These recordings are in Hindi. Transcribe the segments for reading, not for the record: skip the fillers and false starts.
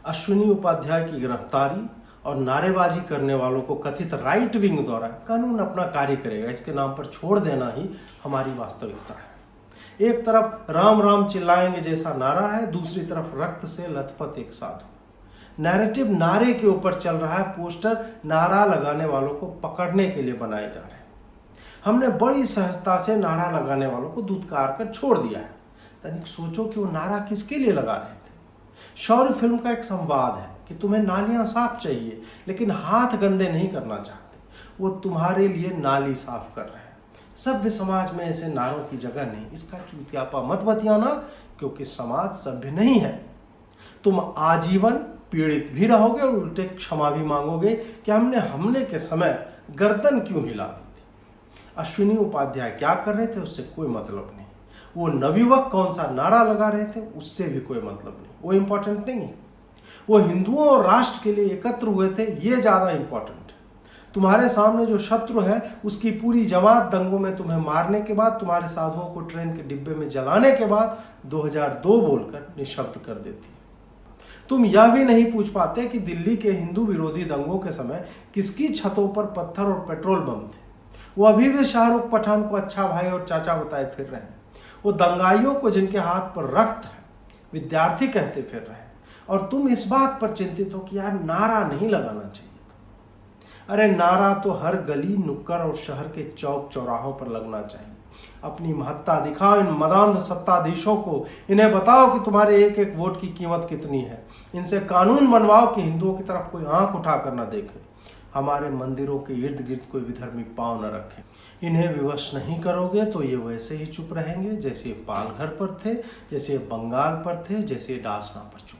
अश्विनी उपाध्याय की गिरफ्तारी और नारेबाजी करने वालों को कथित राइट विंग द्वारा कानून अपना कार्य करेगा, इसके नाम पर छोड़ देना ही हमारी वास्तविकता है। एक तरफ राम राम चिल्लाएंगे जैसा नारा है, दूसरी तरफ रक्त से लथपथ एक साधु। नैरेटिव नारे के ऊपर चल रहा है, पोस्टर नारा लगाने वालों को पकड़ने के लिए बनाए जा रहे हैं। हमने बड़ी सहजता से नारा लगाने वालों को धुतकार कर छोड़ दिया है। तनिक सोचो कि वो नारा किसके लिए लगा रहे थे। शौर्य फिल्म का एक संवाद है कि तुम्हें नालियां साफ चाहिए लेकिन हाथ गंदे नहीं करना चाहते, वो तुम्हारे लिए नाली साफ कर रहे हैं। सभ्य समाज में ऐसे नारों की जगह नहीं, इसका चूतियापा मत बतियाना, क्योंकि समाज सभ्य नहीं है। तुम आजीवन पीड़ित भी रहोगे और उल्टे क्षमा भी मांगोगे कि हमने हमले के समय गर्दन क्यों हिला दी थी। अश्विनी उपाध्याय क्या कर रहे थे उससे कोई मतलब नहीं, वो नवयुवक कौन सा नारा लगा रहे थे उससे भी कोई मतलब नहीं, वो इंपॉर्टेंट नहीं है। वो हिंदुओं और राष्ट्र के लिए एकत्र हुए थे, ये ज्यादा इंपॉर्टेंट है। तुम्हारे सामने जो शत्रु है उसकी पूरी जमात दंगों में तुम्हें मारने के बाद, तुम्हारे साधुओं को ट्रेन के डिब्बे में जलाने के बाद 2002 बोलकर निशब्द कर देती है। तुम यह भी नहीं पूछ पाते कि दिल्ली के हिंदू विरोधी दंगों के समय किसकी छतों पर पत्थर और पेट्रोल बम थे। वो अभी भी शाहरुख पठान को अच्छा भाई और चाचा बताए फिर रहे हैं। वो दंगाइयों को जिनके हाथ पर रक्त है विद्यार्थी कहते फिर रहे हैं, और तुम इस बात पर चिंतित हो कि यार नारा नहीं लगाना चाहिए था। अरे नारा तो हर गली नुक्कड़ और शहर के चौक चौराहों पर लगना चाहिए। अपनी महत्ता दिखाओ इन मदान्ध सत्ताधीशों को, इन्हें बताओ कि तुम्हारे एक एक वोट की कीमत कितनी है। इनसे कानून बनवाओ कि हिंदुओं की तरफ कोई आंख उठाकर न देखे, हमारे मंदिरों के इर्द गिर्द कोई विधर्मी पांव न रखे। इन्हें विवश नहीं करोगे तो ये वैसे ही चुप रहेंगे जैसे पालघर पर थे, जैसे बंगाल पर थे, जैसे डासना पर चुप।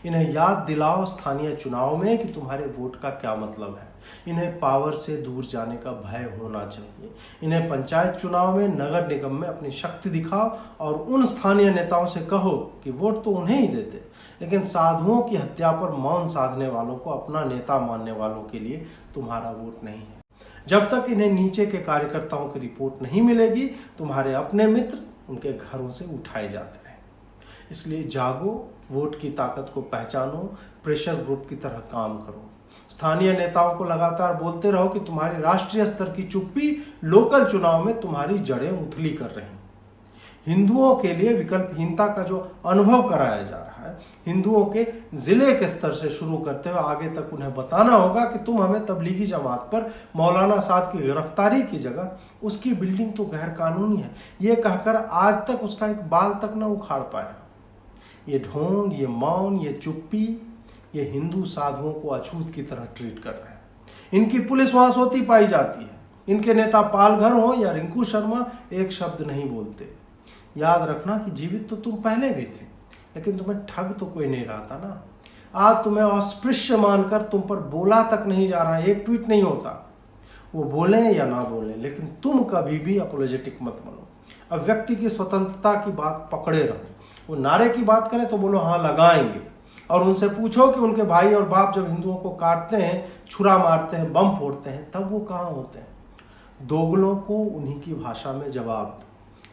इन्हें याद दिलाओ स्थानीय चुनाव में कि तुम्हारे वोट का क्या मतलब है। इन्हें पावर से दूर जाने का भय होना चाहिए। इन्हें पंचायत चुनाव में, नगर निगम में अपनी शक्ति दिखाओ और उन स्थानीय नेताओं से कहो कि वोट तो उन्हें ही देते, लेकिन साधुओं की हत्या पर मौन साधने वालों को अपना नेता मानने वालों के लिए तुम्हारा वोट नहीं है। जब तक इन्हें नीचे के कार्यकर्ताओं की रिपोर्ट नहीं मिलेगी, तुम्हारे अपने मित्र उनके घरों से उठाए जाते रहे। इसलिए जागो, वोट की ताकत को पहचानो, प्रेशर ग्रुप की तरह काम करो। स्थानीय नेताओं को लगातार बोलते रहो कि तुम्हारी राष्ट्रीय स्तर की चुप्पी लोकल चुनाव में तुम्हारी जड़ें उथली कर रही। हिंदुओं के लिए विकल्पहीनता का जो अनुभव कराया जा रहा है, हिंदुओं के जिले के स्तर से शुरू करते हुए आगे तक उन्हें बताना होगा कि तुम हमें तबलीगी जमात पर मौलाना साद की गिरफ्तारी की जगह उसकी बिल्डिंग तो गैर कानूनी है ये कहकर आज तक उसका एक बाल तक न उखाड़ पाया। ये ढोंग, ये मौन, ये चुप्पी, ये हिंदू साधुओं को अछूत की तरह ट्रीट कर रहे हैं। इनकी पुलिस वहां सोती पाई जाती है। इनके नेता पालघर हो या रिंकू शर्मा एक शब्द नहीं बोलते। याद रखना कि जीवित तो तुम पहले भी थे, लेकिन तुम्हें ठग तो कोई नहीं रहा था ना। आज तुम्हें अस्पृश्य मानकर तुम पर बोला तक नहीं जा रहा, एक ट्वीट नहीं होता। वो बोले या ना बोले, लेकिन तुम कभी भी अपोलोजेटिक मत बनो। अब व्यक्ति की स्वतंत्रता की बात पकड़े रहो। वो नारे की बात करें तो बोलो हाँ लगाएंगे, और उनसे पूछो कि उनके भाई और बाप जब हिंदुओं को काटते हैं, छुरा मारते हैं, बम फोड़ते हैं, तब वो कहाँ होते हैं। दोगलों को उन्हीं की भाषा में जवाब दो।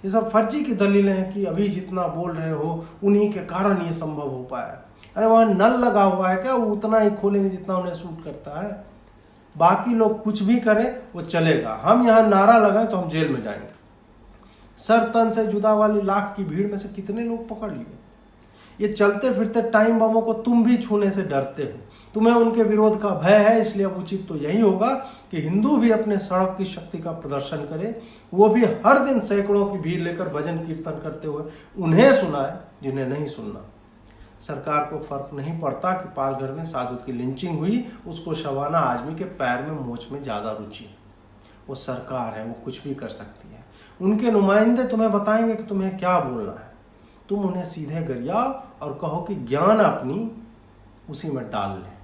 ये सब फर्जी की दलीलें हैं कि अभी जितना बोल रहे हो उन्हीं के कारण ये संभव हो पाया। अरे वहां नल लगा हुआ है क्या, वो उतना ही खोलेंगे जितना उन्हें सूट करता है। बाकी लोग कुछ भी करें वो चलेगा, हम यहाँ नारा लगाएं तो हम जेल में जाएंगे। सर तन से जुदा वाली लाख की भीड़ में से कितने लोग पकड़ लिए। ये चलते फिरते टाइम बमों को तुम भी छूने से डरते हो, तुम्हें उनके विरोध का भय है। इसलिए अब उचित तो यही होगा कि हिंदू भी अपने सड़क की शक्ति का प्रदर्शन करे। वो भी हर दिन सैकड़ों की भीड़ लेकर भजन कीर्तन करते हुए उन्हें सुनाए जिन्हें नहीं सुनना। सरकार को फर्क नहीं पड़ता कि पालघर में साधु की लिंचिंग हुई, उसको शबाना आजमी के पैर में मोच में ज्यादा रुचि है। वो सरकार है, वो कुछ भी कर सकती है। उनके नुमाइंदे तुम्हें बताएंगे कि तुम्हें क्या बोलना है। तुम उन्हें सीधे गरियाओ और कहो कि ज्ञान अपनी उसी में डाल ले।